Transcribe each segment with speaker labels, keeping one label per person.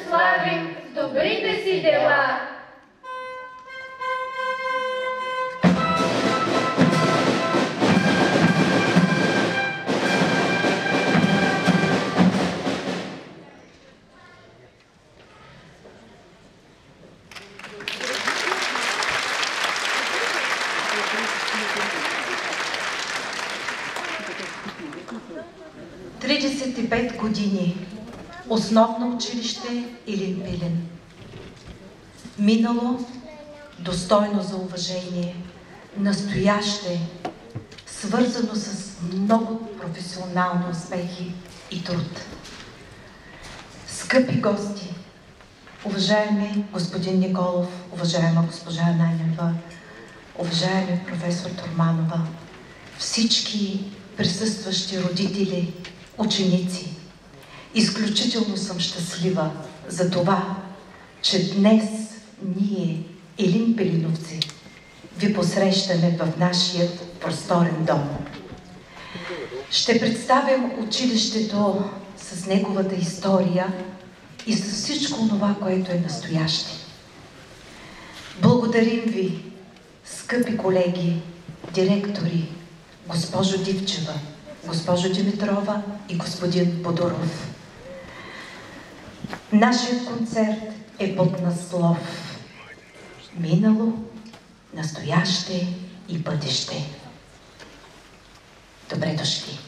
Speaker 1: славим с добрите си дела.
Speaker 2: Тридесет и 5 години. Основно училище Елин Пелин. Минало достойно за уважение, настояще, свързано с много професионални успехи и труд. Скъпи гости, уважаеми господин Николов, уважаема госпожа Ананиева, уважаеми професор Торманова, всички присъстващи родители, ученици, изключително съм щастлива за това, че днес ние, Елин Пелиновци, ви посрещаме в нашия просторен дом. Ще представим училището с неговата история и с всичко това, което е настояще. Благодарим ви, скъпи колеги, директори, госпожо Дивчева, госпожо Димитрова и господин Бодоров. Нашият концерт е под наслов минало, настояще и бъдеще. Добре дошли!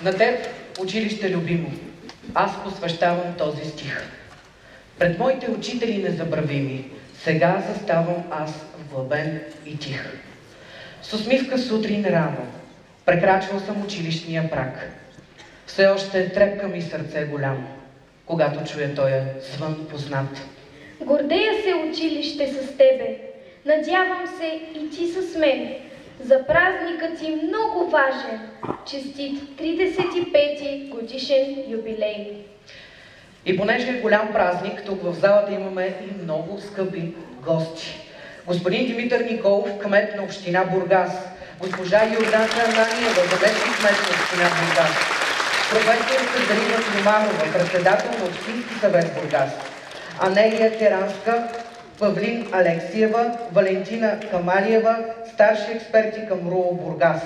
Speaker 3: На теб, училище любимо, аз посвещавам този стих. Пред моите учители незабравими, сега заставам аз вглъбен и тих. С усмивка сутрин рано, прекрачвал съм училищния праг. Все още трепка ми сърце голямо, когато чуя тоя звън познат.
Speaker 1: Гордея се, училище, с тебе. Надявам се и ти с мен. За празникът ти много важен. Честит 35-ти годишен юбилей.
Speaker 3: И понеже е голям празник, тук в залата имаме и много скъпи гости. Господин Димитър Николов, кмет на община Бургас. Госпожа Йорданка Ананиева, заместник кмет на община Бургас. Професор Катерина Климанова, председател на Общински съвет Бургас. Анелия Теранска, Павлин Алексиева, Валентина Камалиева, старши експерти към РУО Бургас.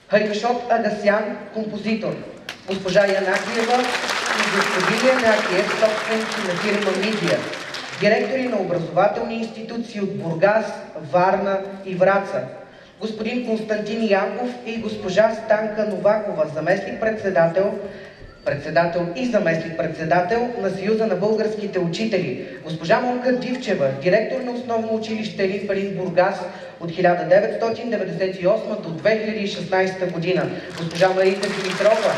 Speaker 3: Хайкашот Агасян, композитор. Госпожа Янакиева и господин Янакиев, собственици на фирма Мидия. Директори на образователни институции от Бургас, Варна и Враца. Господин Константин Янков и госпожа Станка Новакова, заместник-председател и заместник-председател на Съюза на българските учители. Госпожа Монка Дивчева, директор на основно училище Елин Пелин Бургас от 1998 до 2016 година. Госпожа Марийка Димитрова,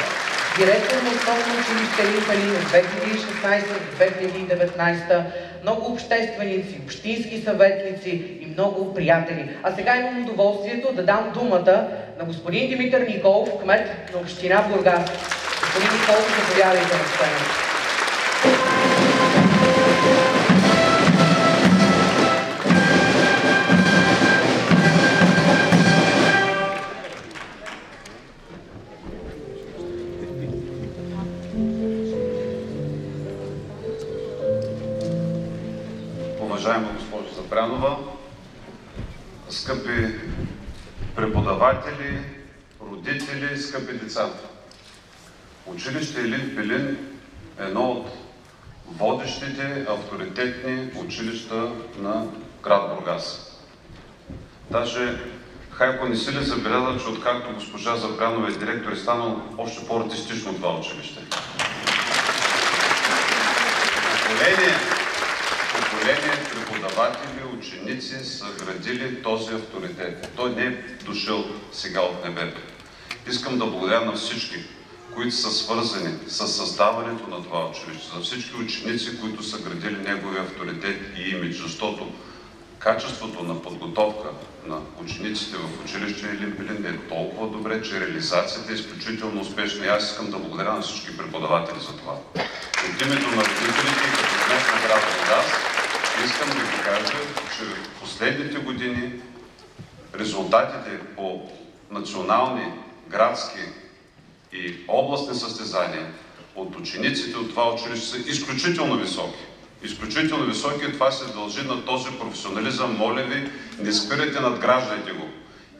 Speaker 3: директор на основно училище Елин Пелин от 2016 до 2019, много общественици, общински съветници и много приятели. А сега имам удоволствието да дам думата на господин Димитър Николов, кмет на община Бургас. Господин Николов, заповядайте на сцената.
Speaker 4: Уважаема госпожо Запрянова, скъпи преподаватели, родители, скъпи деца. Училище Елин Пелин е едно от водещите авторитетни училища на град Бургас. Даже Хайко не си ли забеляза, че откакто госпожа Запрянова е директор, е станало още по-артистично това училище. Поколение преподаватели, ученици са градили този авторитет. Той не е дошъл сега от небето. Искам да благодаря на всички, които са свързани с създаването на това училище, за всички ученици, които са градили неговия авторитет и имидж, защото качеството на подготовка на учениците в училище Елин Пелин е толкова добре, че реализацията е изключително успешна и аз искам да благодаря на всички преподаватели за това. От името на родителите и като кмет на град Бургас искам да ви кажа, че в последните години резултатите по национални, градски и областни състезания от учениците от това училище са изключително високи. Изключително високи и това се дължи на този професионализъм. Моля ви, не спирайте, надграждайте го.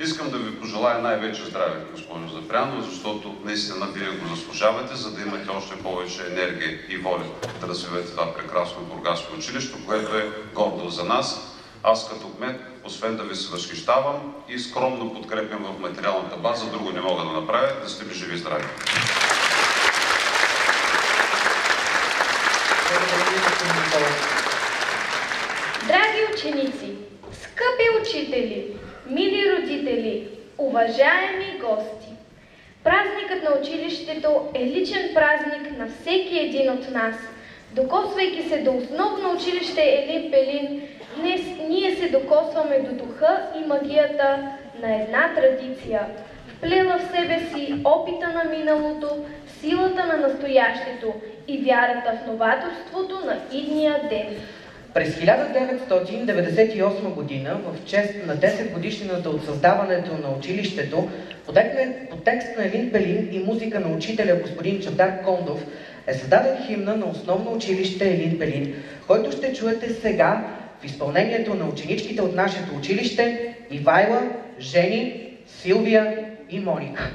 Speaker 4: Искам да ви пожелая най-вече здраве, госпожо Запрянова, защото наистина вие го заслужавате, за да имате още повече енергия и воля да развивате това прекрасно бургаско училище, което е гордо за нас. Аз като кмет, освен да ви се възхищавам и скромно подкрепям в материалната база, друго не мога да направя, да сте ви живи и здрави.
Speaker 1: Драги ученици, скъпи учители, мили родители, уважаеми гости! Празникът на училището е личен празник на всеки един от нас. Докосвайки се до основно училище Елин Пелин, днес ние се докосваме до духа и магията на една традиция, вплела в себе си опита на миналото, силата на настоящето и вярата в новаторството на идния ден.
Speaker 3: През 1998 година, в чест на 10 годишнината от създаването на училището, по текст на Елин Пелин и музика на учителя господин Чавдар Кондов, е създаден химна на основно училище Елин Пелин, който ще чуете сега в изпълнението на ученичките от нашето училище Ивайла, Жени, Силвия и Моника.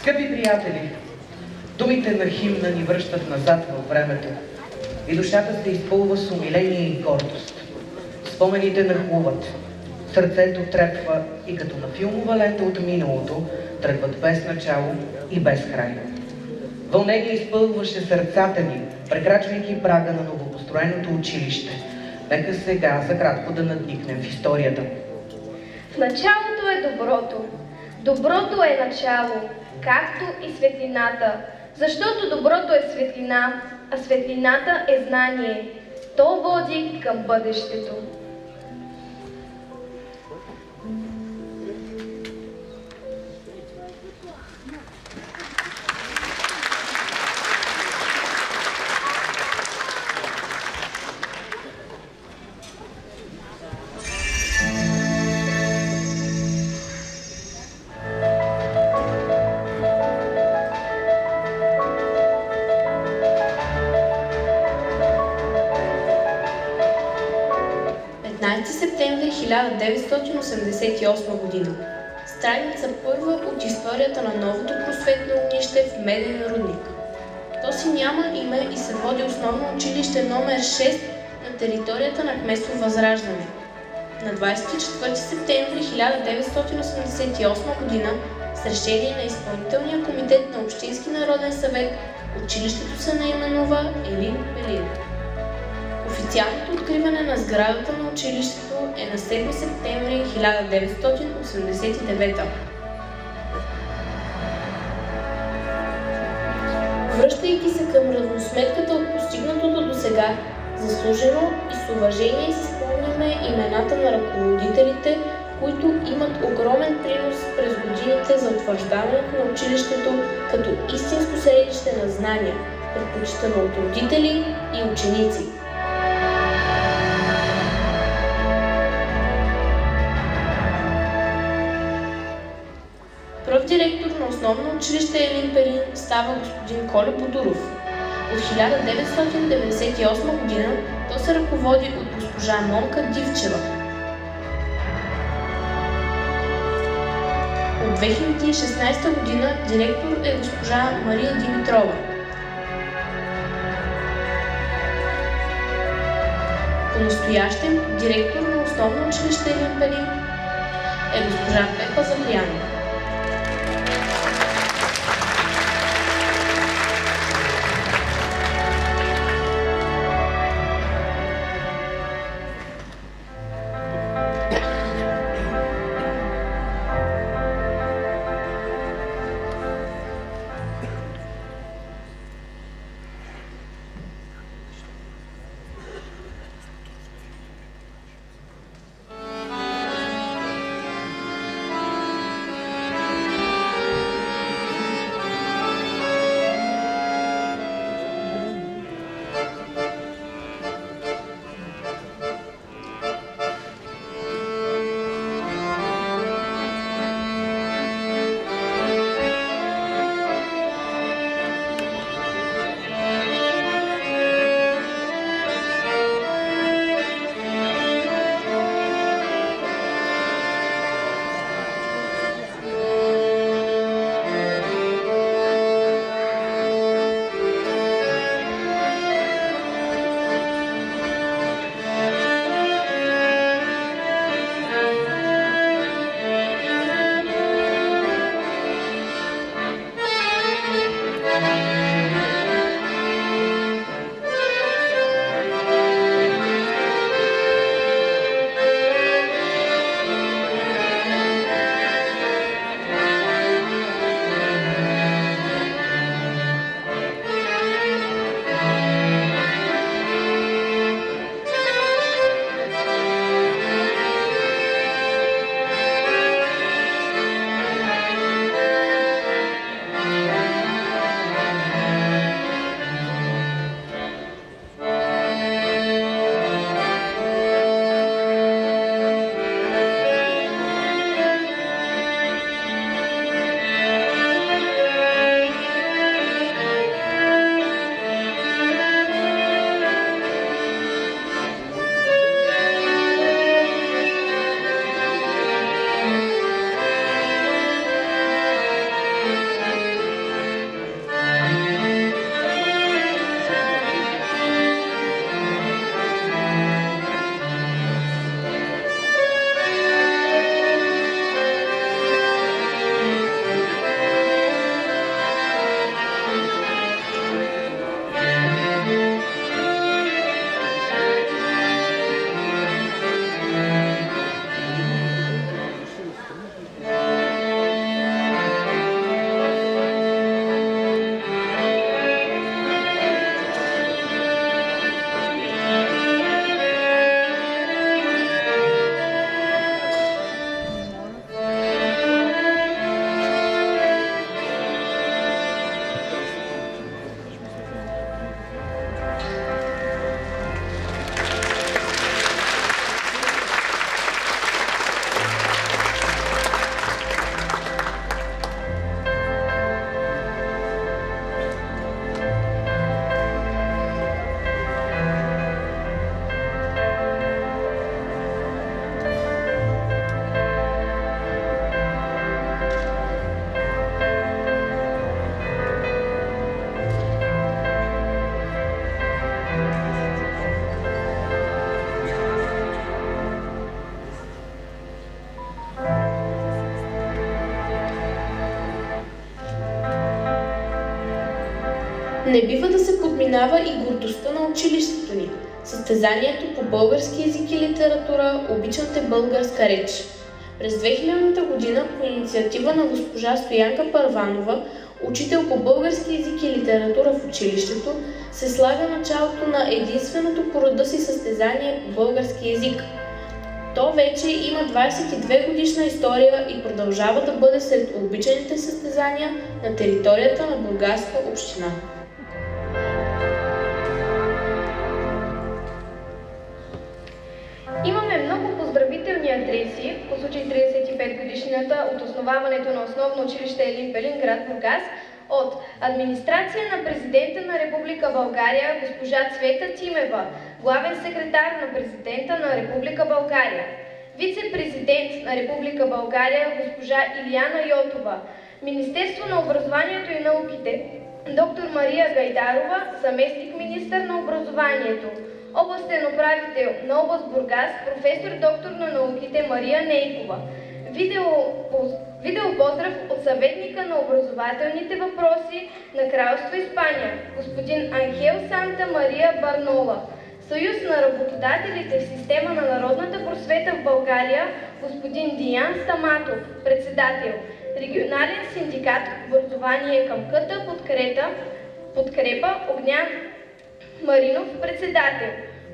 Speaker 3: Скъпи приятели, думите на химна ни връщат назад във времето и душата се изпълва с умиление и гордост. Спомените нахлуват, сърцето трепва и като на филмова лента от миналото тръгват без начало и без край. Вълнение изпълваше сърцата ни, прекрачвайки прага на новопостроеното училище. Нека сега за кратко да надникнем в историята.
Speaker 1: В началото е доброто. Доброто е начало, както и светлината, защото доброто е светлина, а светлината е знание. То води към бъдещето.
Speaker 5: септември 1988 година. Страница първа от историята на новото просветно огнище в Меден рудник. То си няма име и се води основно училище номер 6 на територията на кметство Възраждане. На 24 септември 1988 година с решение на изпълнителния комитет на Общински народен съвет училището се наименува Елин Пелин. Официалното откриване на сградата на училището е на 7 септември 1989. Връщайки се към равносметката от постигнатото досега, заслужено и с уважение си спомняме имената на ръководителите, които имат огромен принос през годините за утвърждаването на училището като истинско средище на знания, предпочитано от родители и ученици. Пръв директор на основно училище Елин Пелин става господин Колю Бодуров. От 1998 година то се ръководи от госпожа Монка Дивчева. От 2016 година директор е госпожа Мария Димитрова. По-настоящем директор на основно училище Елин Пелин е госпожа Пепа Запрянова. Не бива да се подминава и гордостта на училището ни. Състезанието по български език и литература "Обичам те българска реч". През 2000 година по инициатива на госпожа Стоянка Първанова, учител по български език и литература в училището, се слага началото на единственото по рода си състезание по български език. То вече има 22 годишна история и продължава да бъде сред обичаните състезания на територията на Бургаска община.
Speaker 1: Имаме много поздравителни адреси по случай 35 годишнината от основаването на основно училище Елин Пелин, град Бургас, от администрация на президента на Република България госпожа Цвета Тимева, главен секретар на президента на Република България, вице-президент на Република България госпожа Илияна Йотова, Министерство на образованието и науките доктор Мария Гайдарова, заместник-министър на образованието, областен управител на област Бургас, професор доктор на науките Мария Нейкова. Видео поздрав от съветника на образователните въпроси на Кралство Испания, господин Анхел Санта Мария Барнола. Съюз на работодателите в система на народната просвета в България, господин Диян Стаматов, председател. Регионален синдикат образование към Къта подкрепа Огнян Маринов, председател.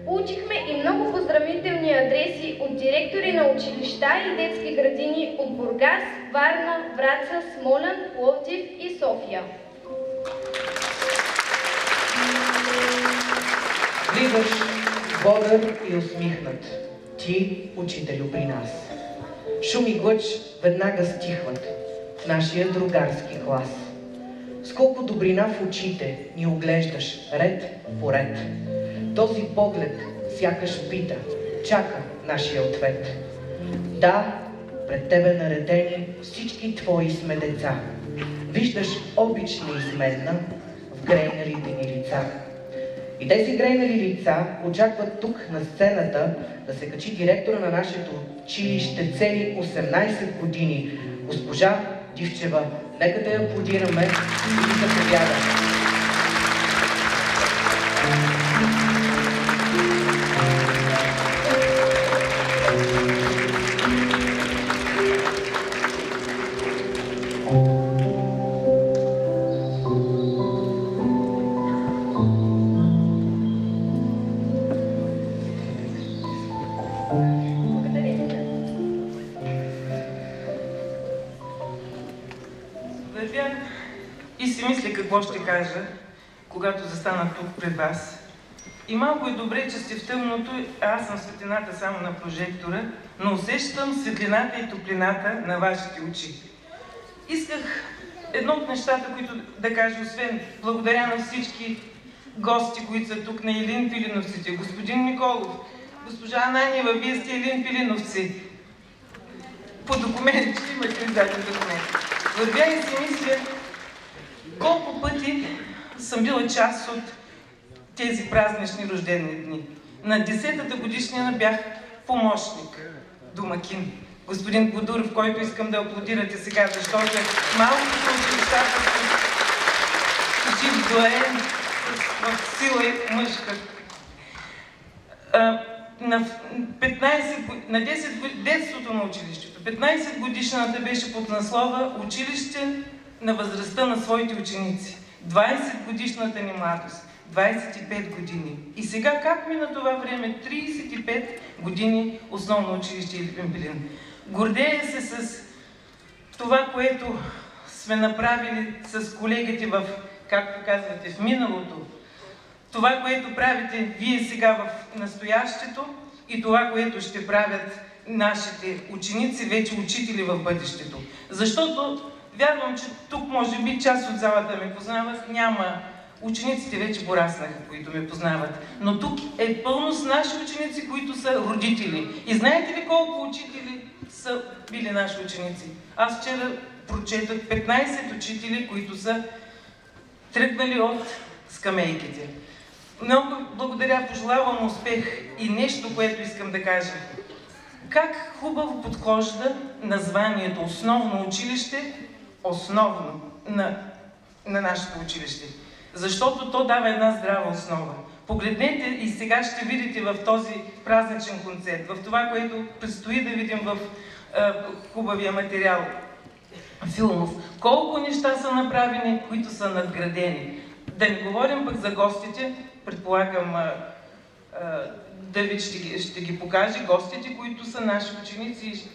Speaker 1: Получихме и много поздравителни адреси от директори на училища и детски градини от Бургас, Варна, Враца, Смолян, Пловдив и София.
Speaker 3: Влизаш бодър и усмихнат, ти, учителю, при нас. Шум и глъч веднага стихват в нашия другарски клас. С колко добрина в очите ни оглеждаш ред по ред. Този поглед сякаш пита, чака нашия ответ. Да, пред тебе наредени всички твои сме деца. Виждаш обич неизменна в грейналите ни лица. И тези грейнали лица очакват тук на сцената да се качи директора на нашето училище цели 18 години, госпожа Дивчева. Нека да я аплодираме и да заповяда.
Speaker 6: И си мисля какво ще кажа, когато застана тук пред вас. И малко е добре, че сте в тъмното, а аз съм светлината само на прожектора, но усещам светлината и топлината на вашите очи. Исках едно от нещата, които да кажа, освен благодаря на всички гости, които са тук на Елин Пилиновците. Господин Николов, госпожа Ананиева, вие сте Елин Пилиновци. По документи, ще имате издаден документ. Вървя и си мисля, колко пъти съм била част от тези празнични рождени дни. На 10-та годишнина бях помощник, домакин. Господин Годуров, който искам да аплодирате сега, защото е малкото от нещата с жив доен, в сила и мъжка. На 10 детството на училището, 15 годишната беше под наслова "Училище на възрастта на своите ученици". 20 годишната ни младост, 25 години. И сега как мина това време? 35 години основно училище Елин Пелин. Гордея се с това, което сме направили с колегите в, както казвате, в миналото. Това, което правите вие сега в настоящето и това, което ще правят нашите ученици, вече учители в бъдещето. Защото вярвам, че тук може би част от залата ме познават, няма. Учениците вече пораснаха, които ме познават. Но тук е пълно с наши ученици, които са родители. И знаете ли колко учители са били наши ученици? Аз вчера прочетах 15 учители, които са тръгнали от скамейките. Много благодаря, пожелавам успех и нещо, което искам да кажа. Как хубаво подхожда названието "Основно училище", основно на нашето училище. защото то дава една здрава основа. Погледнете и сега ще видите в този празничен концерт, в това, което предстои да видим в хубавия материал филмов, колко неща са направени, които са надградени. Да не говорим пък за гостите, предполагам Давид ще ги покаже, гостите, които са наши ученици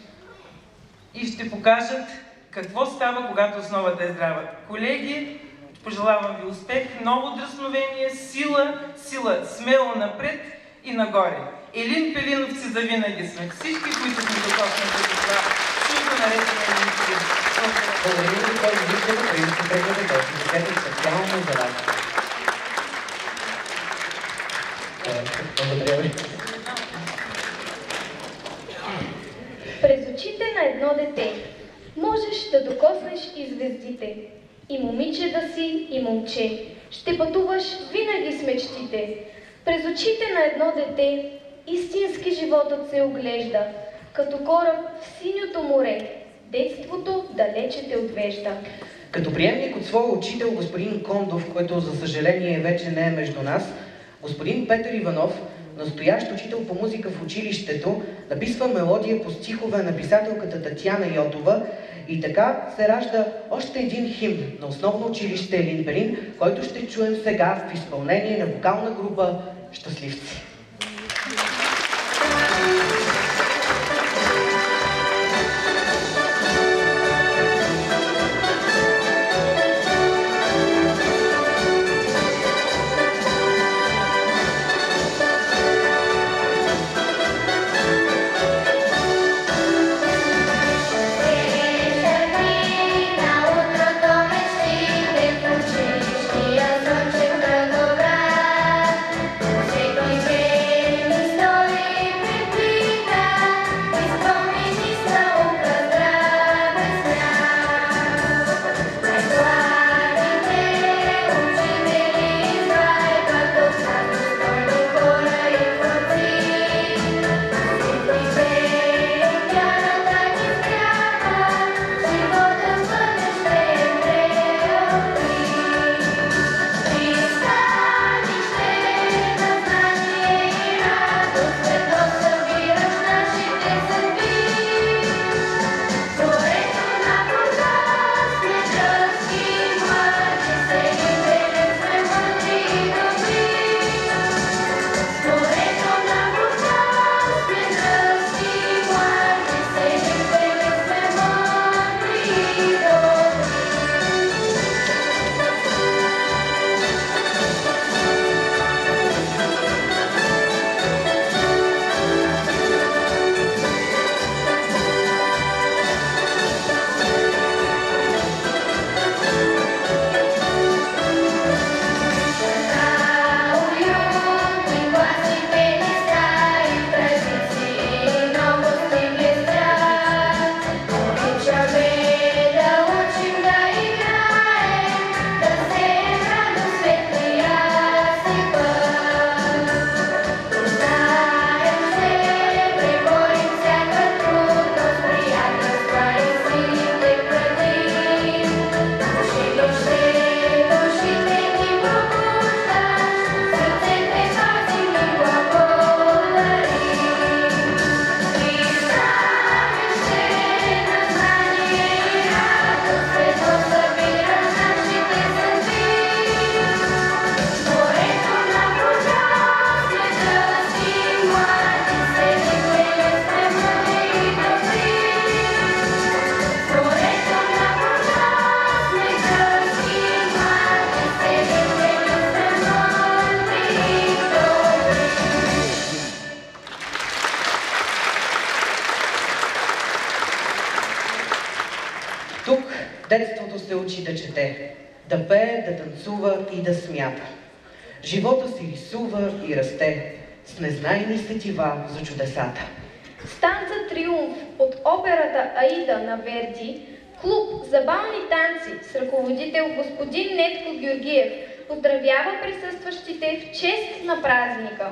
Speaker 6: и ще покажат какво става, когато основата е здрава. Колеги, пожелавам ви успех, ново дръсновение, сила, смело напред и нагоре. Елин Пелиновци завинаги сме. Всички, които сме докоснати до това, чудо наречено Елин Пелиновци.
Speaker 3: Благодаря ви, който вижте да принесе прегледа, който ще специално за вас. Благодаря ви.
Speaker 1: През очите на едно дете можеш да докоснеш и звездите. И момиче да си, и момче. Ще пътуваш винаги с мечтите. През очите на едно дете истински животът се оглежда, като кораб в синьото море. Детството далече те отвежда.
Speaker 3: Като приемник от своя учител господин Кондов, който за съжаление вече не е между нас, господин Петър Иванов, настоящ учител по музика в училището, написва мелодия по стихове на писателката Татяна Йотова и така се ражда още един химн на основно училище Елин Пелин, който ще чуем сега в изпълнение на вокална група Щастливци. Тук детството се учи да чете, да пее, да танцува и да смята. Живота си рисува и расте с незнайни сетива за чудесата.
Speaker 1: Станца Триумф от операта Аида на Верди, клуб за бални танци с ръководител господин Нетко Георгиев поздравява присъстващите в чест на празника.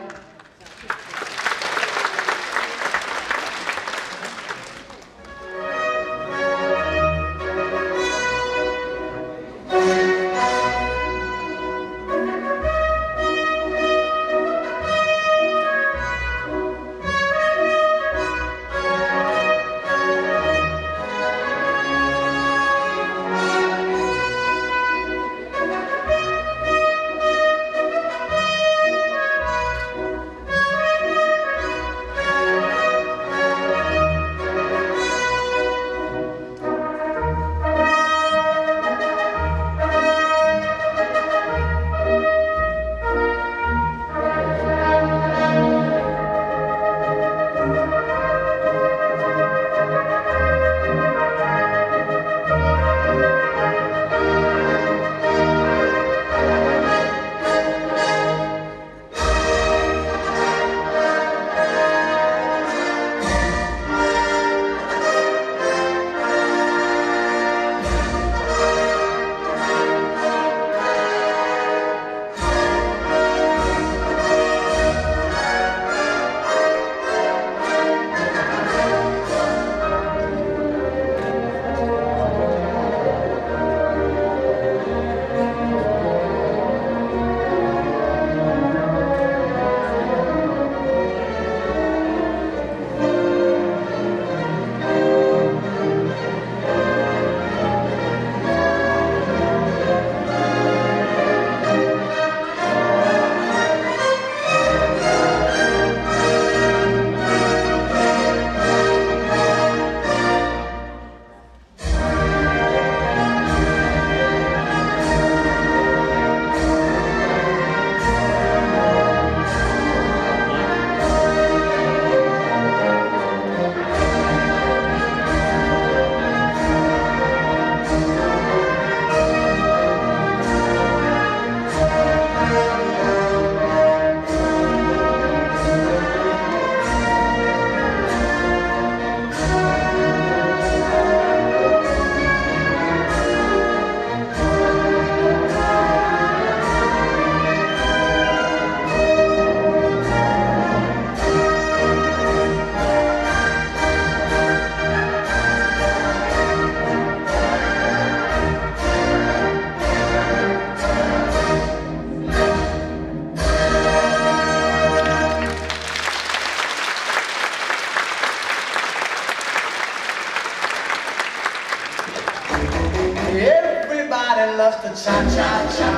Speaker 7: cha-cha-cha.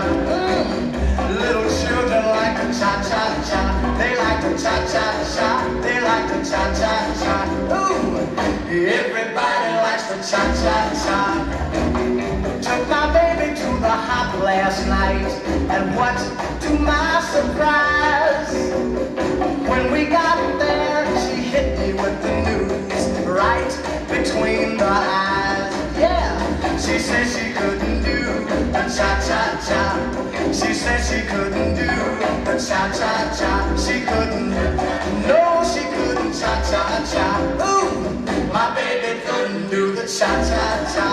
Speaker 7: Little children like the cha-cha-cha. They like the cha-cha-cha. They like the cha-cha-cha. Ooh, everybody likes the cha-cha-cha. Took my baby to the hop last night, and what to my surprise, when we got there, she hit me with the news right between the eyes. Yeah, she said she couldn't do the cha-cha-cha. She said she couldn't do the cha-cha-cha. She couldn't, no, she couldn't cha-cha-cha. Ooh, my baby couldn't do the cha-cha-cha.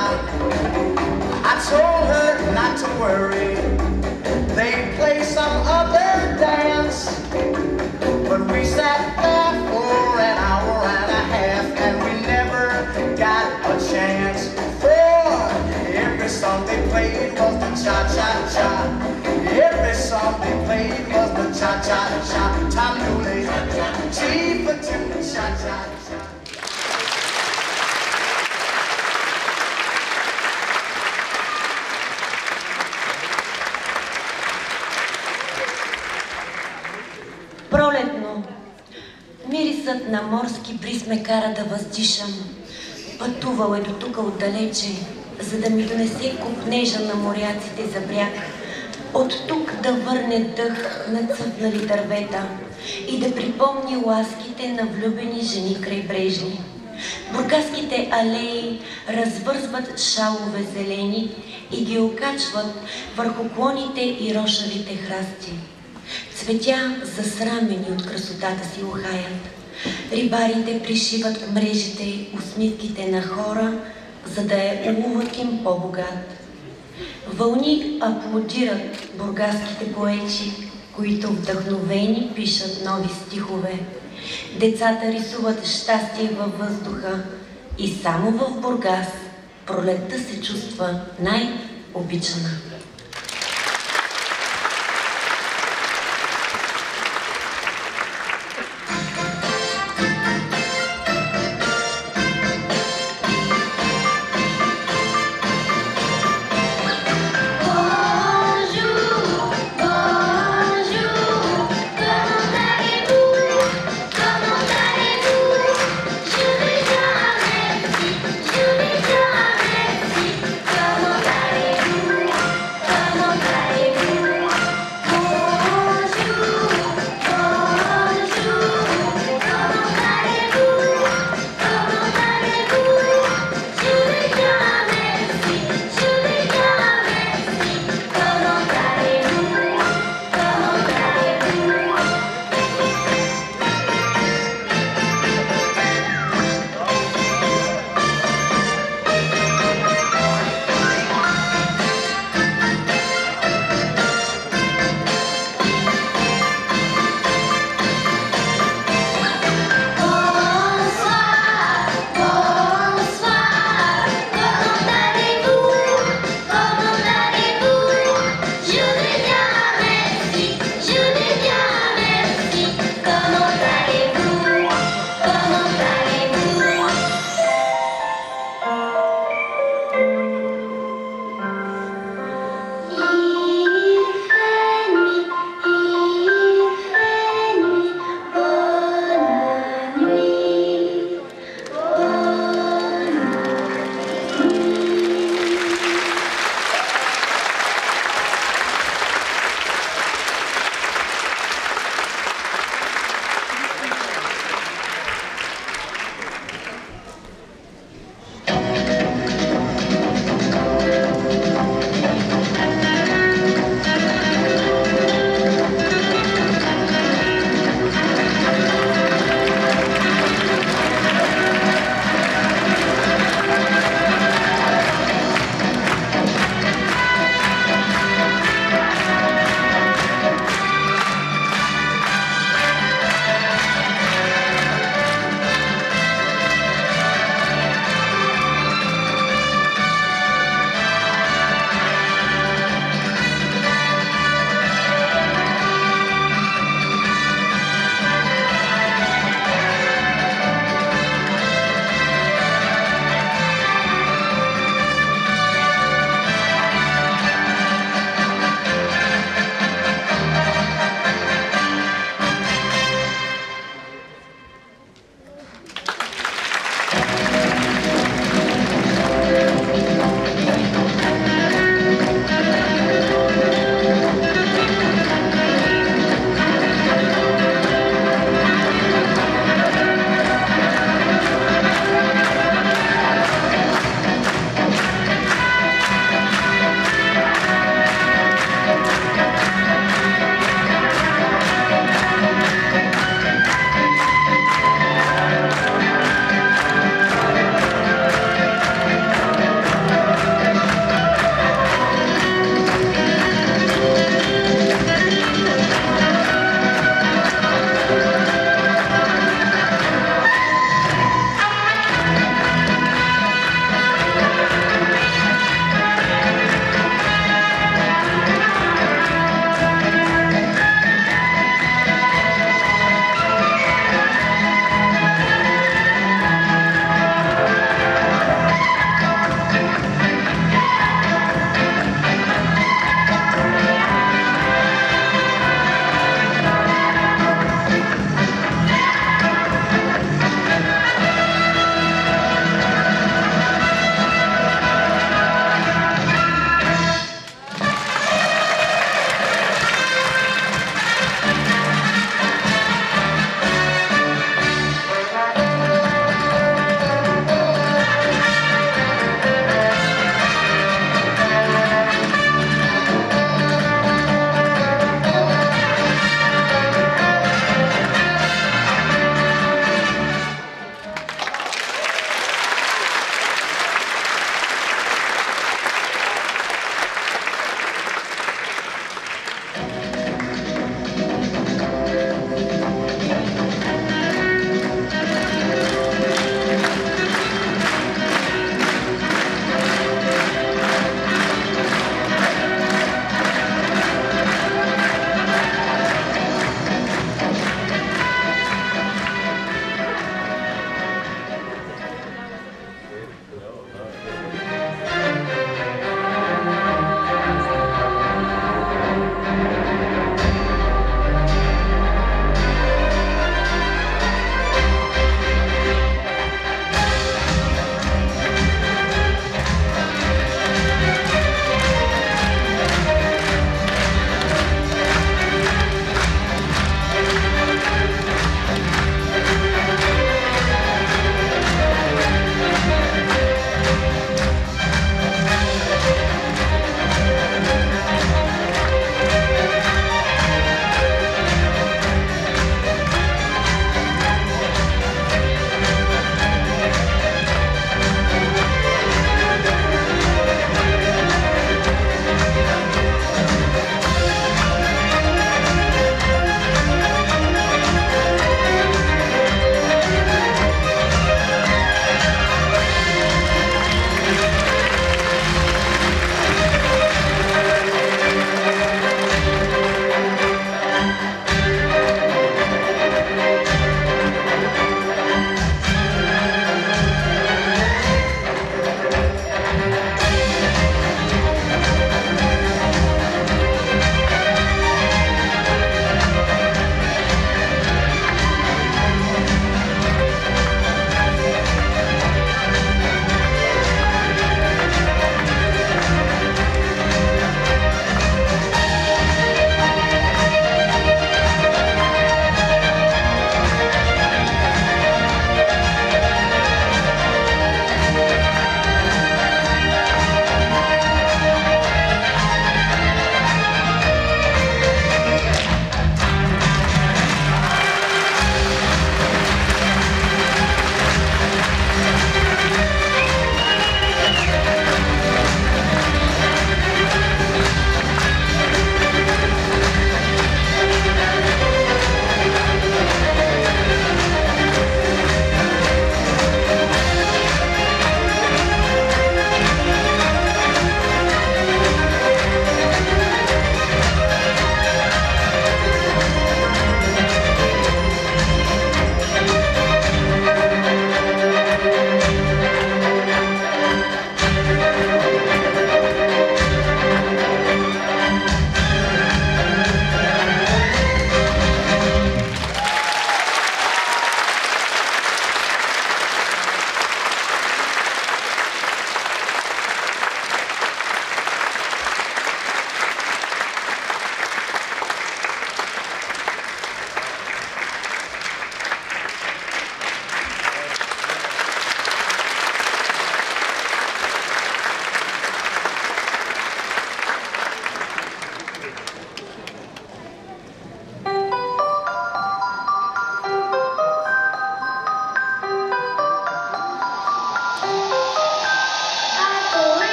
Speaker 7: I told her not to worry, they'd play some other dance. But we sat there for an hour and a half, and we never got a chance. For every song they played was the cha-cha-cha. Every song they played was the cha-cha-cha. Tom Dooley, G for two, cha-cha-cha.
Speaker 8: Пролетно, мирисът на морски бриз ме кара да въздишам. Пътувал е до тука отдалече, за да ми донесе копнежа на моряците за бряг. От тук да върне дъх на цъфнали дървета и да припомни ласките на влюбени жени крайбрежни. Бургаските алеи развързват шалове зелени и ги окачват върху клоните и рошавите храсти. Цветя, засрамени от красотата си, ухаят. Рибарите пришиват в мрежите усмивките на хора, за да уловът им по-богат. Вълни аплодират бургаските поети, които вдъхновени пишат нови стихове. Децата рисуват щастие във въздуха и само в Бургас пролетта се чувства най-обичана.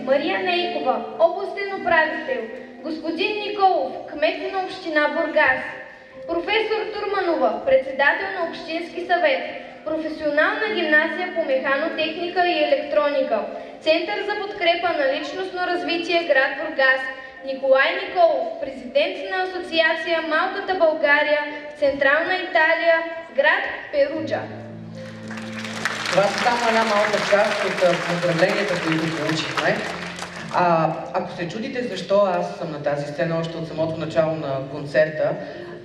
Speaker 1: Мария Нейкова, областен управител, господин Николов, кмет на община Бургас, професор Турманова, председател на Общински съвет, професионална гимназия по механотехника и електроника, Център за подкрепа на личностно развитие град Бургас, Николай Николов, президент на Асоциация Малката България в Централна Италия, град Перуджа.
Speaker 3: Това са само една малка част от поздравленията, които получихме. Ако се чудите защо аз съм на тази сцена още от самото начало на концерта,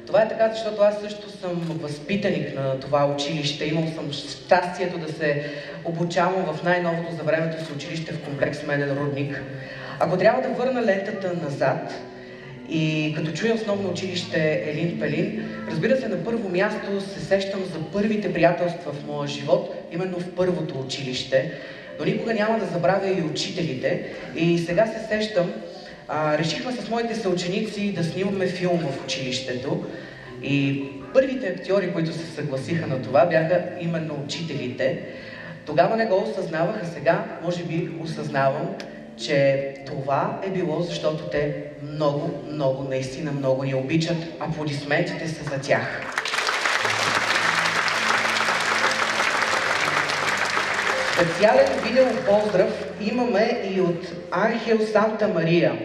Speaker 3: това е така, защото аз също съм възпитаник на това училище. Имал съм щастието да се обучавам в най-новото за времето си училище в комплекс Меден Рудник. Ако трябва да върна лентата назад и като чуя основно училище Елин Пелин, разбира се, на първо място се сещам за първите приятелства в моя живот, именно в първото училище, но никога няма да забравя и учителите. И сега се сещам, решихме с моите съученици да снимаме филм в училището и първите актьори, които се съгласиха на това, бяха именно учителите. Тогава не го осъзнавах, а сега може би осъзнавам, че това е било, защото те много, наистина много ни обичат. Аплодисментите са за тях. Специален видео поздрав имаме и от Анхел Санта Мария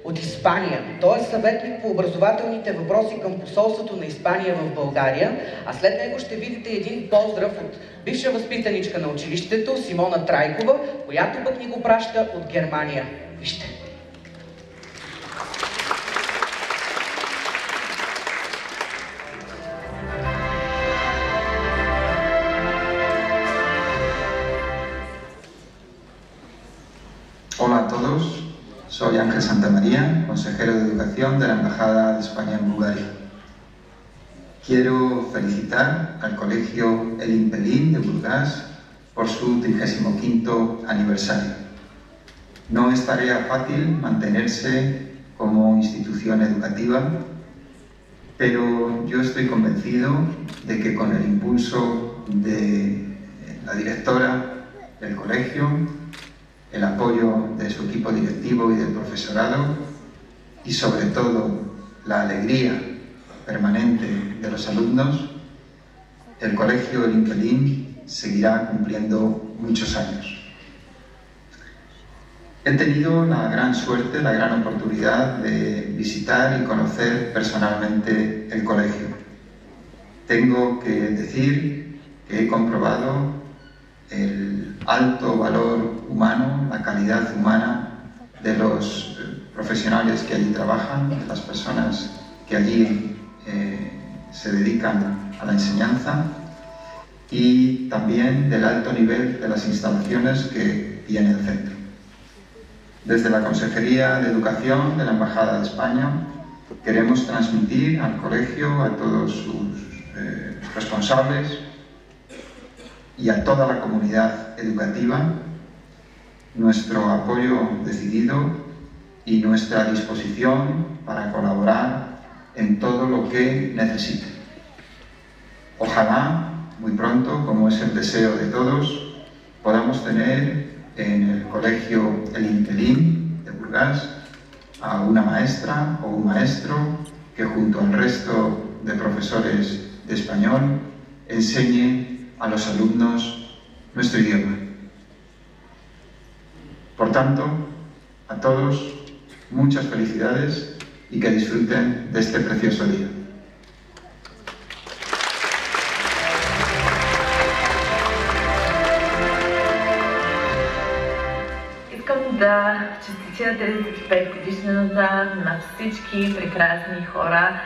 Speaker 3: от Испания. Той е съветник по образователните въпроси към посолството на Испания в България, а след него ще видите един поздрав от бивша възпитаничка на училището Симона Трайкова, която пък ни го праща от Германия. Вижте!
Speaker 9: Hola a todos, soy Ángel Santamaría, consejero de Educación de la Embajada de España en Bulgaria. Quiero felicitar al Colegio Elin Pelin de Burgás por su 35º aniversario. No es tarea fácil mantenerse como institución educativa, pero yo estoy convencido de que con el impulso de la directora del colegio, el apoyo de su equipo directivo y del profesorado y sobre todo la alegría permanente de los alumnos, el Colegio Elin Pelin seguirá cumpliendo muchos años. He tenido la gran suerte, la gran oportunidad de visitar y conocer personalmente el colegio. Tengo que decir que he comprobado el alto valor humano, la calidad humana de los profesionales que allí trabajan, de las personas que allí se dedican a la enseñanza y también del alto nivel de las instalaciones que tiene el centro. Desde la Consejería de Educación de la Embajada de España queremos transmitir al colegio, a todos sus responsables y a toda la comunidad educativa nuestro apoyo decidido y nuestra disposición para colaborar en todo lo que necesite. Ojalá, muy pronto, como es el deseo de todos, podamos tener en el Colegio Elin Pelin de Burgás a una maestra o un maestro que junto al resto de profesores de español enseñe a los alumnos nuestro idioma. Por tanto, a todos, muchas felicidades y que disfruten de este precioso día.
Speaker 10: Искам да честитя 35 годишнината на всички прекрасни хора,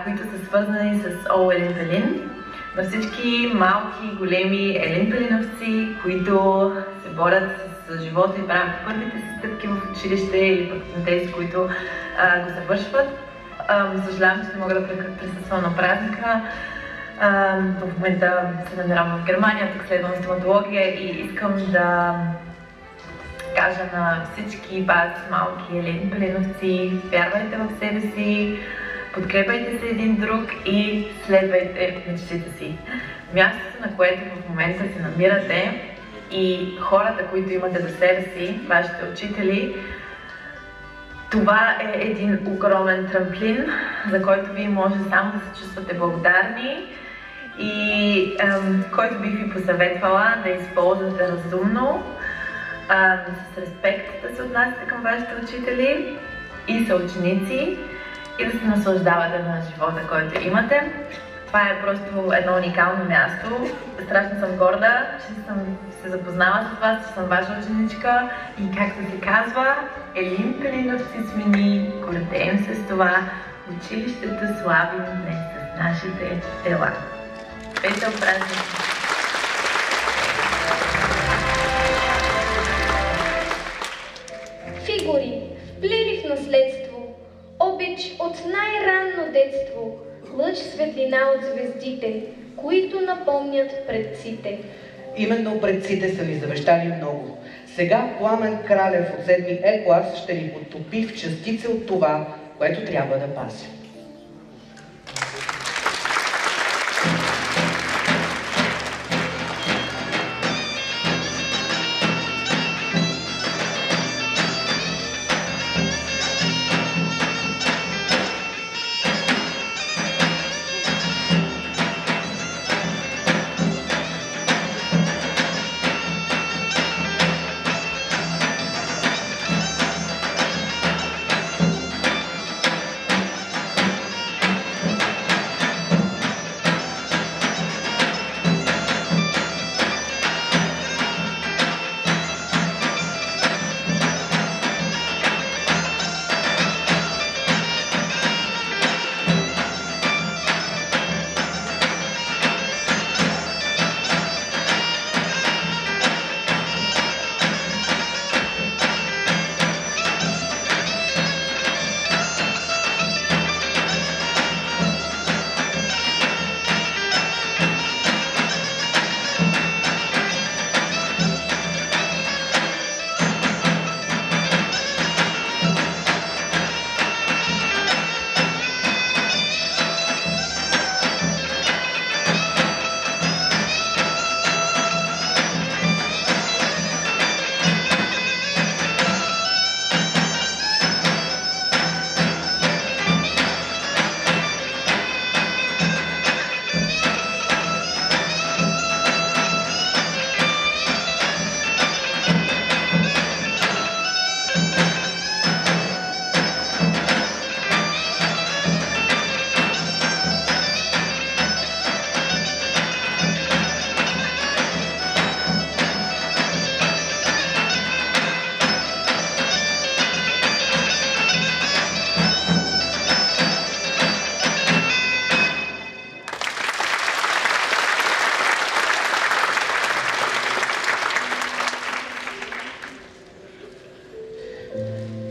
Speaker 10: които са свързани с Елин Пелин, на всички малки и големи елинпелиновци, които се борят с живота и правят първите си стъпки в училище или пък на тези, които го завършват. Съжалявам, че не мога да присъствам на празника. В момента се намирам в Германия, тук следвам стоматология и искам да кажа на всички вас, малки елинпелиновци, вярвайте в себе си, подкрепайте се един друг и следвайте мечтите си. Мястото, на което в момента се намирате и хората, които имате до себе си, вашите учители, това е един огромен трамплин, за който вие може само да се чувствате благодарни и който бих ви посъветвала да използвате разумно, с респект да се отнасяте към вашите учители и съученици и да се наслаждавате на живота, който имате. Това е просто едно уникално място. Страшно съм горда, че съм се запознала с вас, че съм ваша ученичка и както се казва, Елин Пелиновци сме ни, гордеем се с това, училището славим днес с нашите дела. Весел празник!
Speaker 1: Фигури, вплели в наследство, обич от най-ранно детство, лъч светлина от звездите, които напомнят предците.
Speaker 3: Именно предците са ни завещали много. Сега Пламен Кралев от 7-ми Е-клас ще ни потопи в частица от това, което трябва да пазим.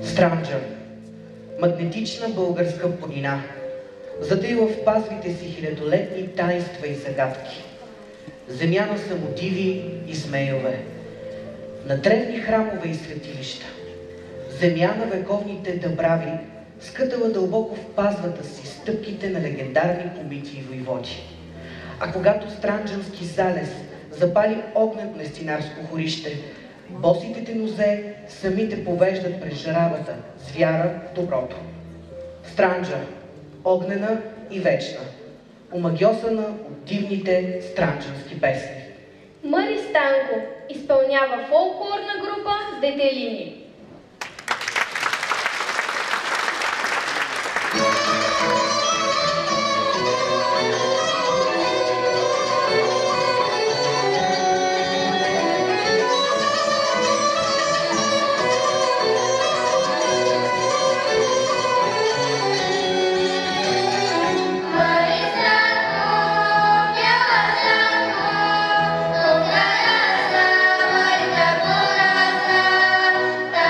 Speaker 3: Странджа, магнетична българска планина, затъила в пазвите си хилядолетни таинства и загадки. Земя на самодиви и смейове, на древни храмове и светилища. Земя на вековните дъбрави, скътала дълбоко в пазвата си стъпките на легендарни комити и войводи. А когато Странджански залез запали огнен плестинарско хорище, босите тенозе самите повеждат през жаравата с вяра в доброто. Странджа, огнена и вечна, омагьосана от дивните странджански песни.
Speaker 1: Мари Станко изпълнява фолклорна група Детелини.
Speaker 7: Та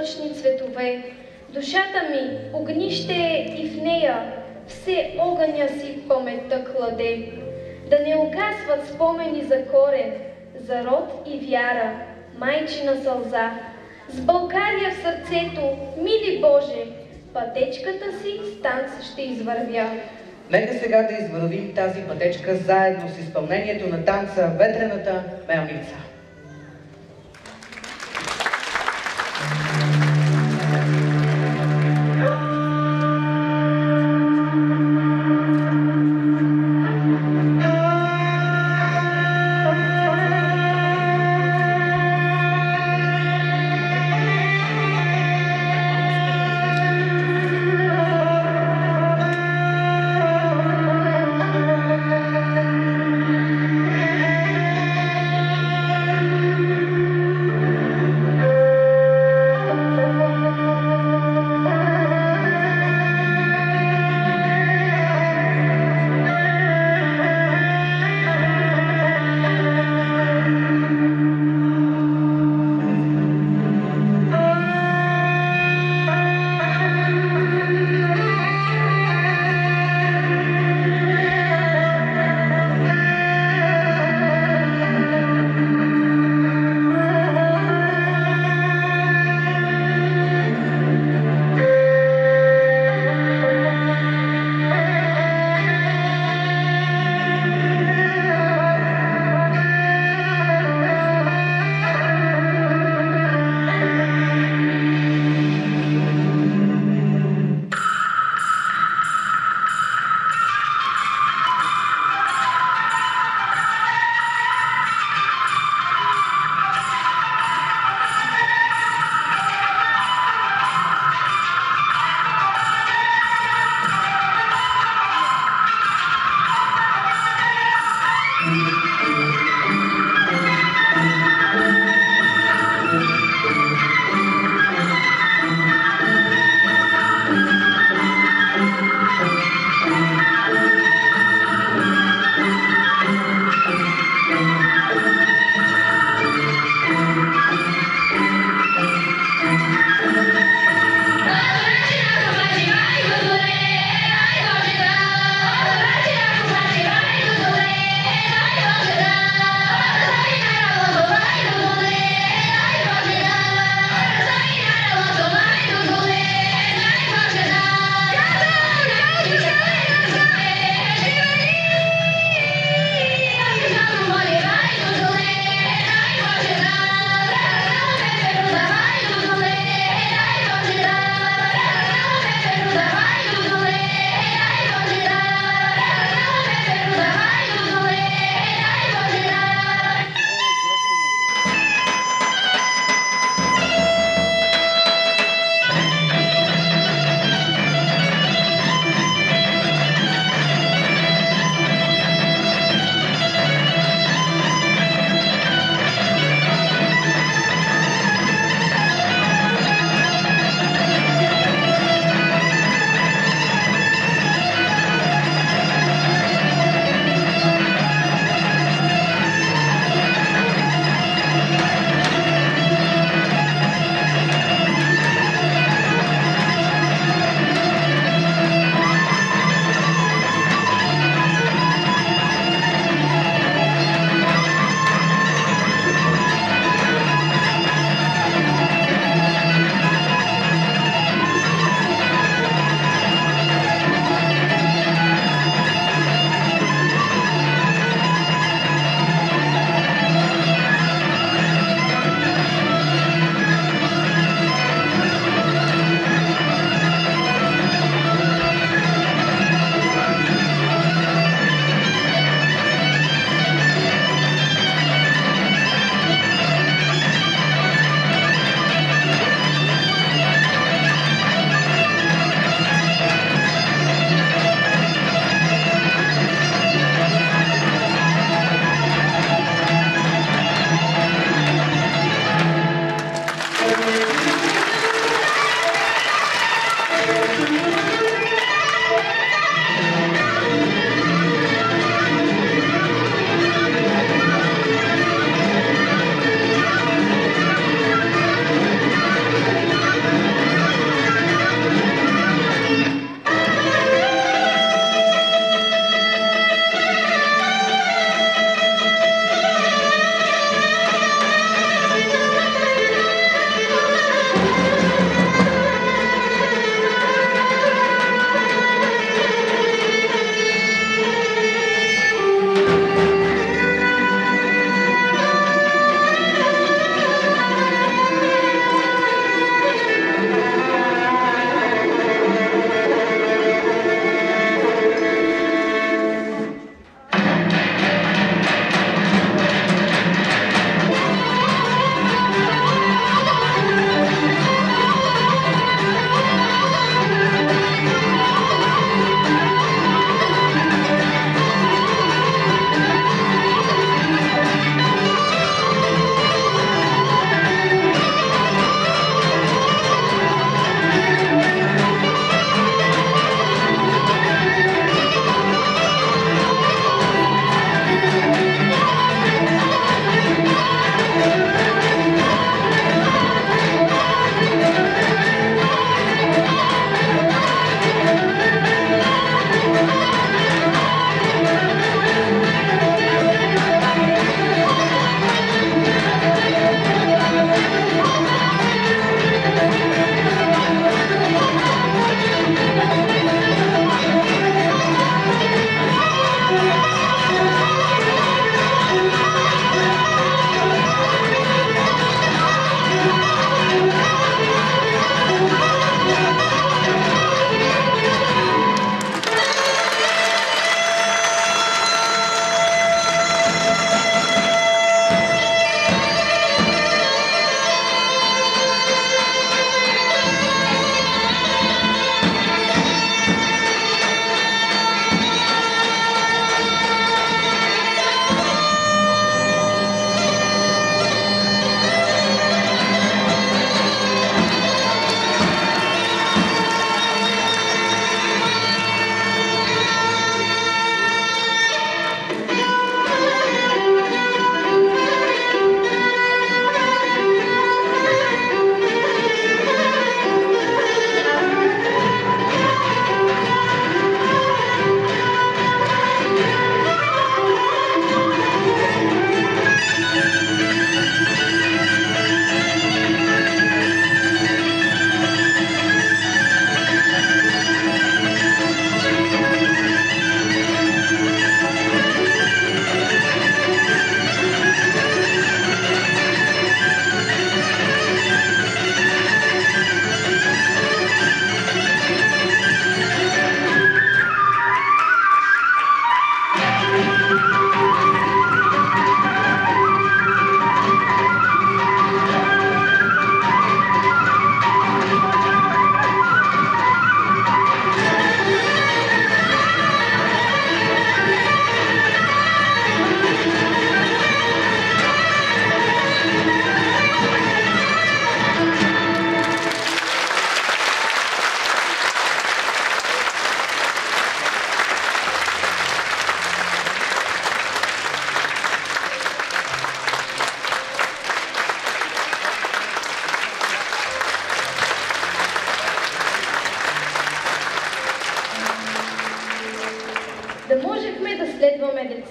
Speaker 1: сочни цветове. Душата ми огнище е и в нея все огъня си паметта кладе. Да не угасват спомени за корен, за род и вяра, майчина сълза. С България в сърцето, мили Боже, пътечката си с танца ще извървя.
Speaker 3: Нека сега да извървим тази пътечка заедно с изпълнението на танца Ветрената мелница.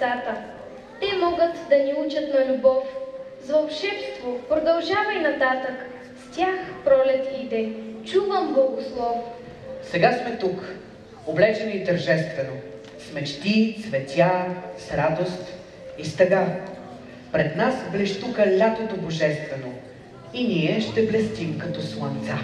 Speaker 1: децата. Те могат да ни учат на любов. За вълшебство продължавай нататък. С тях пролет иде. Чувам благослов.
Speaker 3: Сега сме тук, облечени тържествено, с мечти, цветя, с радост и с тъга. Пред нас блещука лятото божествено и ние ще блестим като слънца.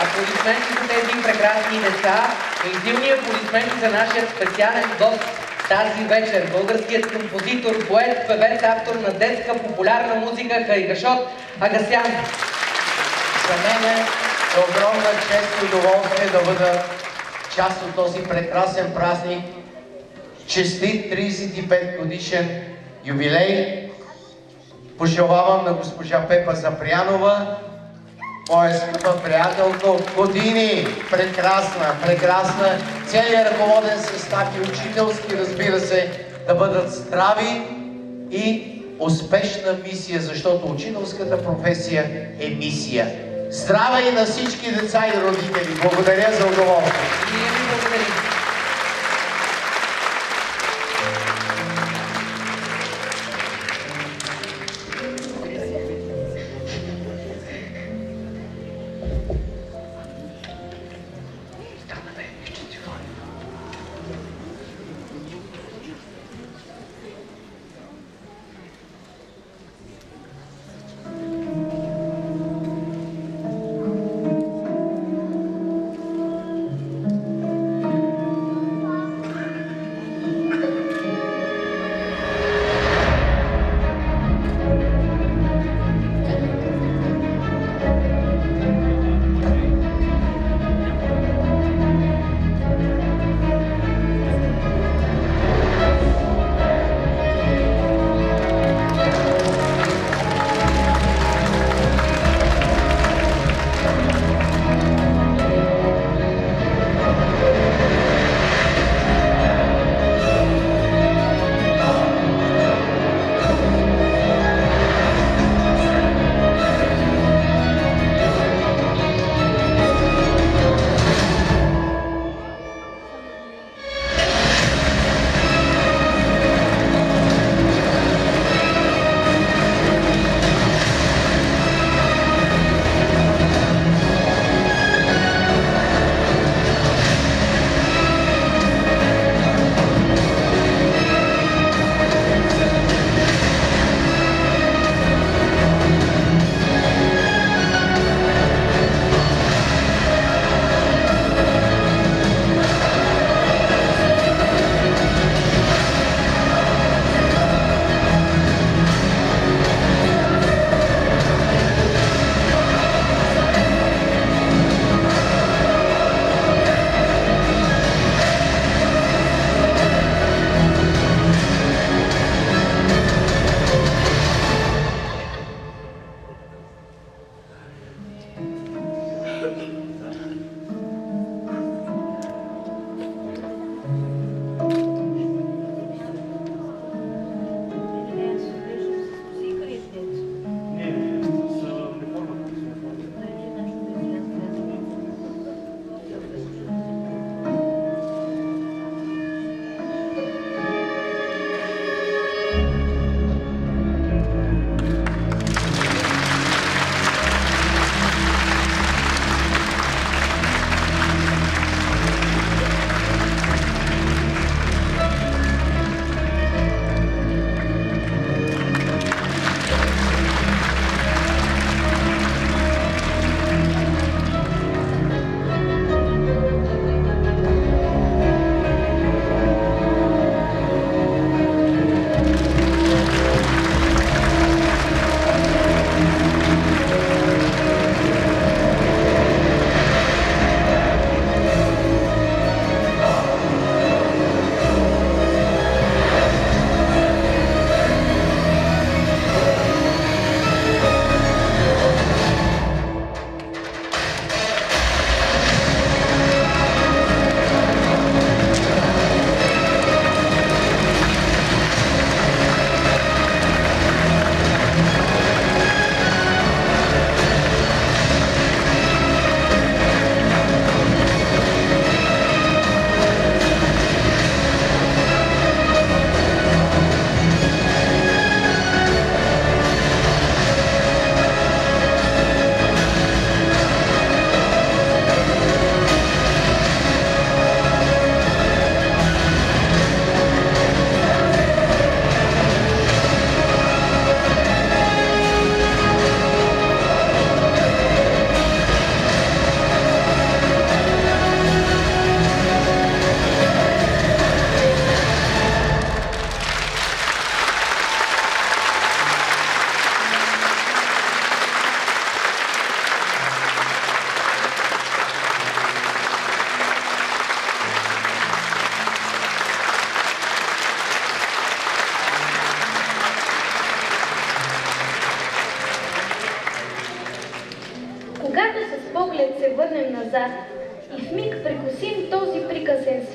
Speaker 3: Аплодисменти за тези прекрасни деца, изилни аплодисменти за нашия специален гост тази вечер, българският композитор, поет, певец, автор на детска популярна музика Хайгашод Агасян.
Speaker 11: За мен е огромна чест и удоволствие да бъда част от този прекрасен празник. Честит 35 годишен юбилей. Пожелавам на госпожа Пепа Запрянова, моя скъпа приятелка от години, прекрасна, целият ръководен състав и учителски, разбира се, да бъдат здрави и успешна мисия, защото учителската професия е мисия. Здраве и на всички деца и родители! Благодаря за удоволствие!
Speaker 3: Ние ви благодарим!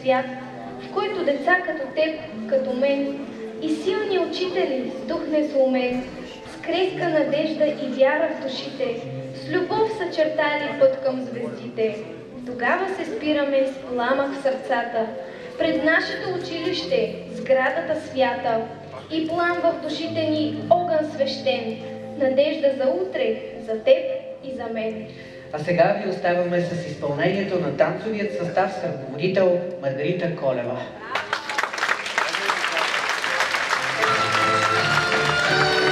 Speaker 1: свят, в който деца като теб, като мен, и силни учители с дух несломен, с крехка надежда и вяра в душите, с любов са чертали път към звездите. Тогава се спираме с пламък в сърцата, пред нашето училище, сградата свята, и плам в душите ни огън свещен, надежда за утре, за теб и за мен.
Speaker 3: А сега ви оставаме с изпълнението на танцовият състав с ръководител Маргарита Колева.
Speaker 7: Thank you.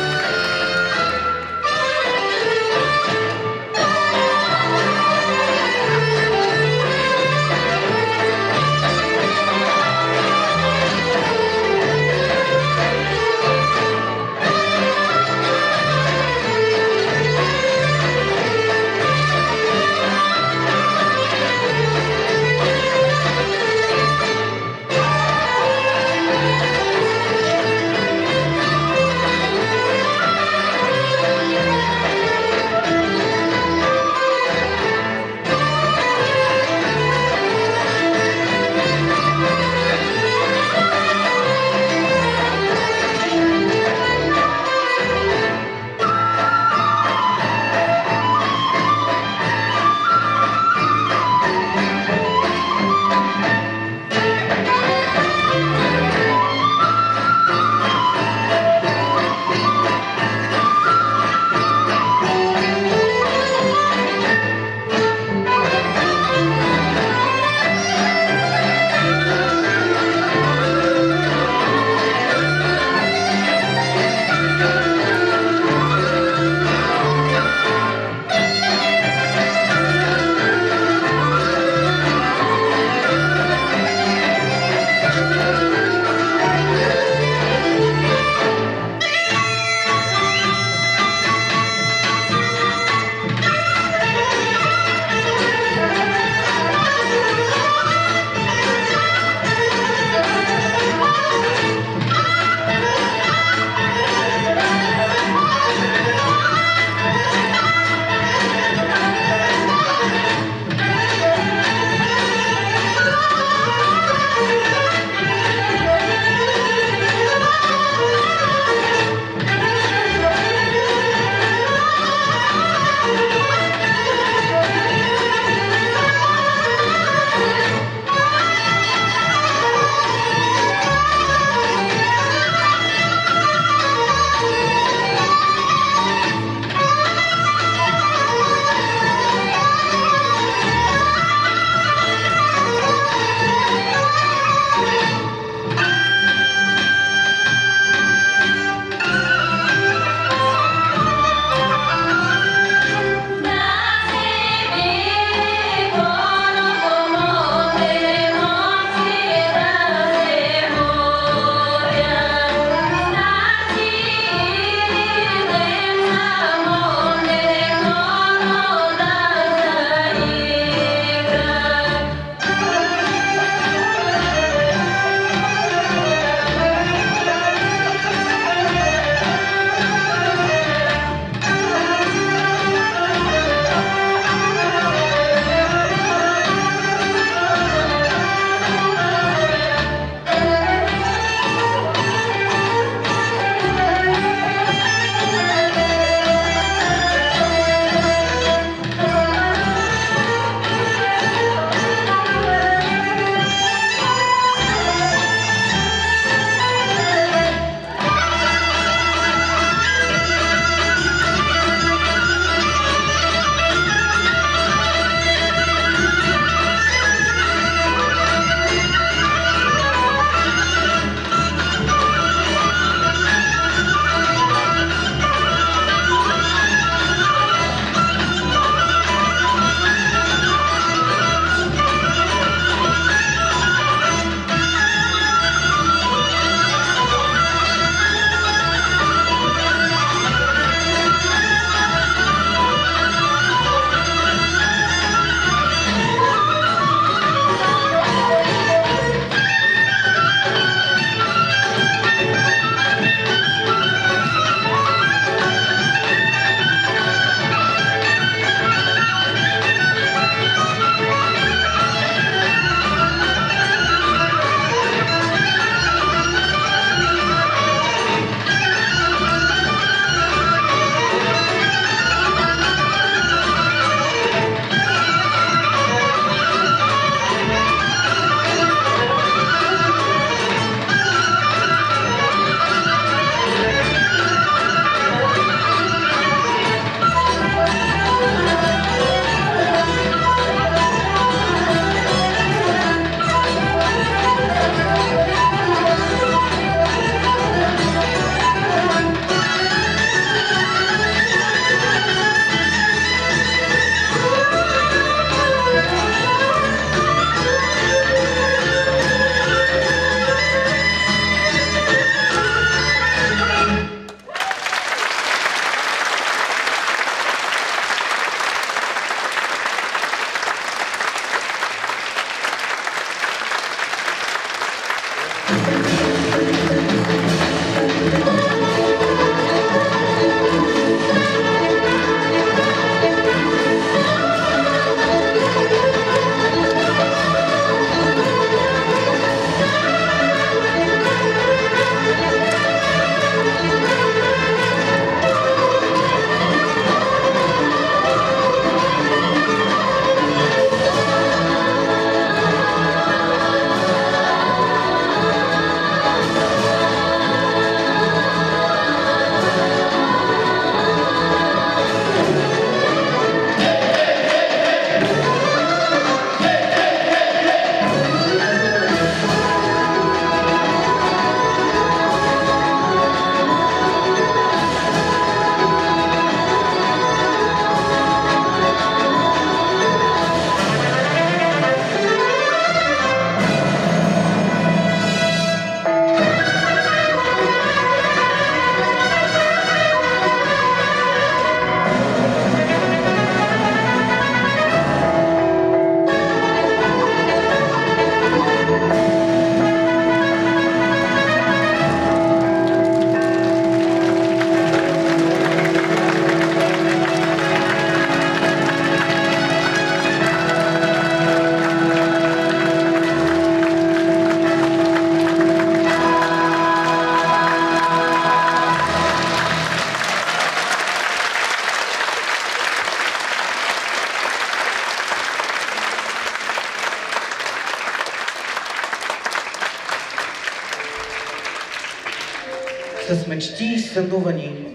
Speaker 3: С мечти и сънувани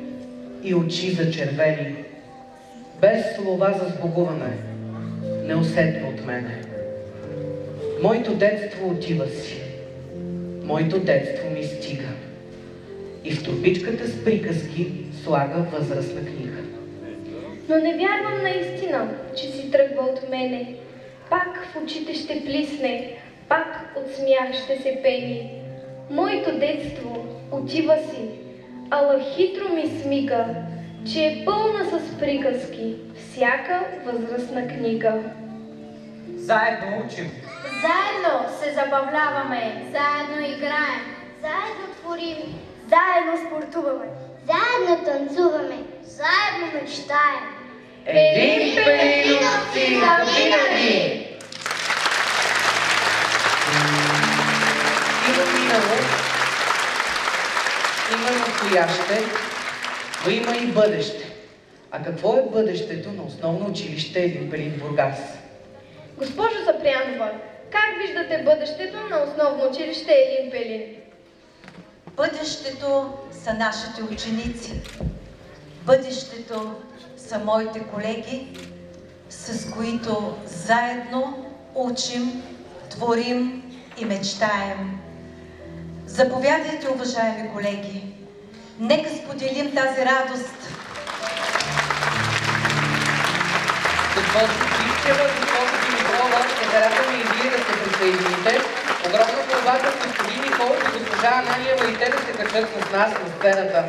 Speaker 3: и очи зачервени, без слова за сбогуване, неусетно от мене. Моето детство отива си, моето детство ми стига и в турбичката с приказки слага възрастна книга.
Speaker 1: Но не вярвам наистина, че си тръгва от мене. Пак в очите ще плисне, пак от смях ще се пени. Моето детство отива си, ала хитро ми смига, че е пълна с приказки всяка възрастна книга.
Speaker 12: Заедно учим.
Speaker 13: Заедно се забавляваме. Заедно играем. Заедно творим. Заедно спортуваме. Заедно танцуваме. Заедно мечтаем.
Speaker 3: Един пелиновци за винаги! Има минало, има настояще, но има и бъдеще. А какво е бъдещето на основно училище Елин Пелин Бургас?
Speaker 1: Госпожо Запрянова, как виждате бъдещето на основно училище Елин Пелин?
Speaker 2: Бъдещето са нашите ученици. Бъдещето са моите колеги, с които заедно учим, творим и мечтаем. Заповядайте, уважаеми колеги. Нека споделим тази радост.
Speaker 3: Госпожо Кипчева, госпожо Димитрова, събирателни и вие да се присъедините. Огромна молба към господин Николов и госпожа Ананиева и те да се качат с нас на сцената.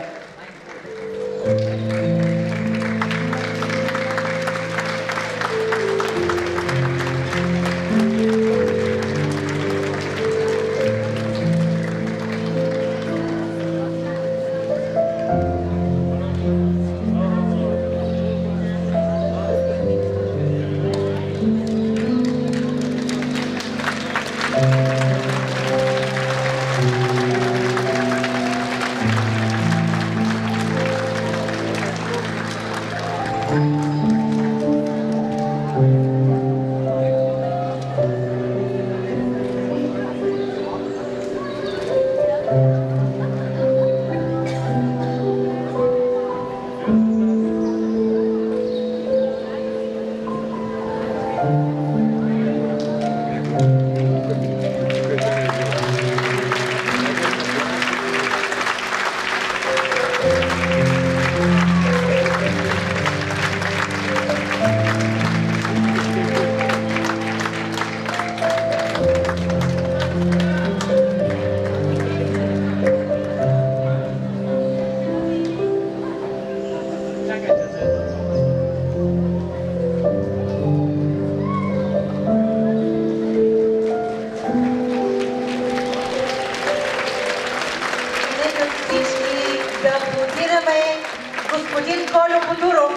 Speaker 2: Волю Бодуров,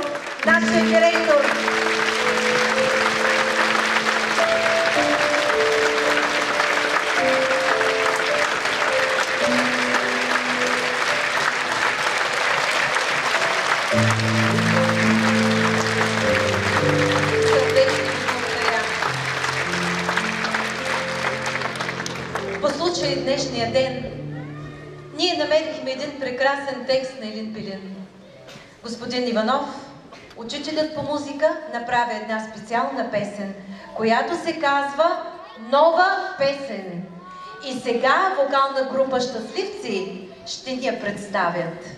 Speaker 2: нашия директор.
Speaker 14: По случай днешния ден, ние намерихме един прекрасен текст на Елин Пелин. Господин Иванов, учителят по музика, направи една специална песен, която се казва "Нова песен". И сега вокална група Щастливци ще ни я представят.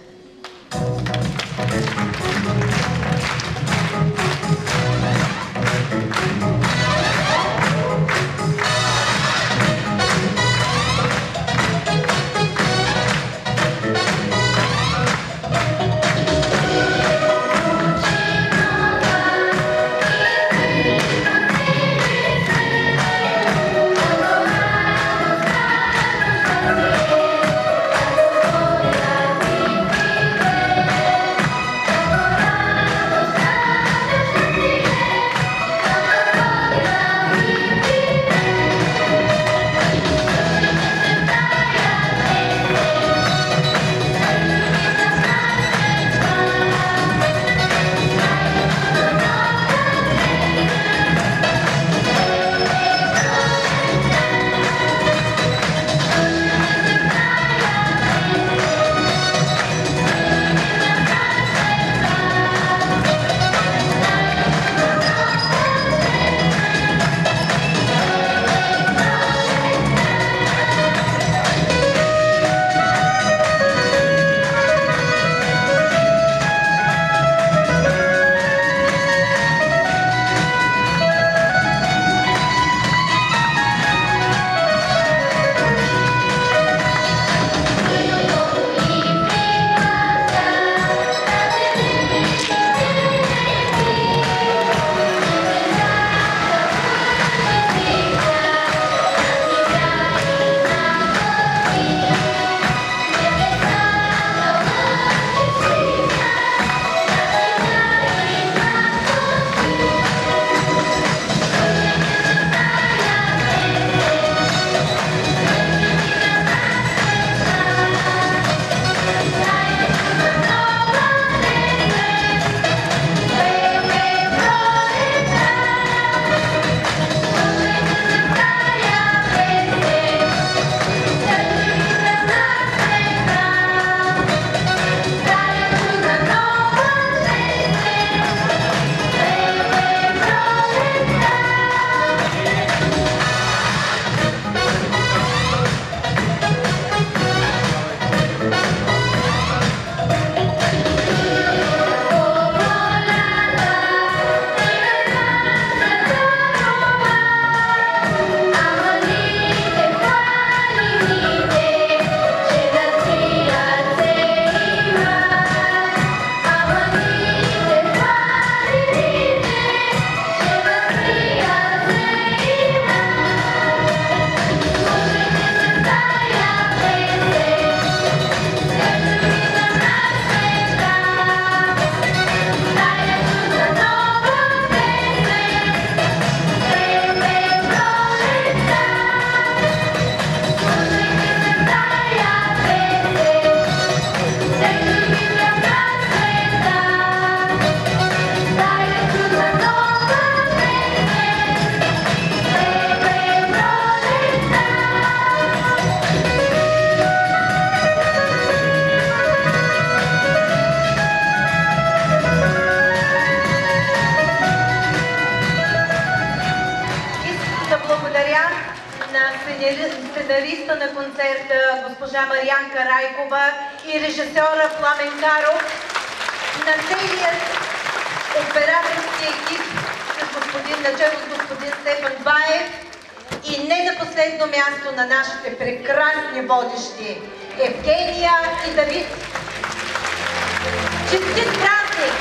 Speaker 2: сценариста на концерта госпожа Марианка Райкова и режисьора Пламен Каров, на целият операторски екип начало с господин Стефан Баев и не на последно място на нашите прекрасни водещи Евгения и Давид. Честит празник!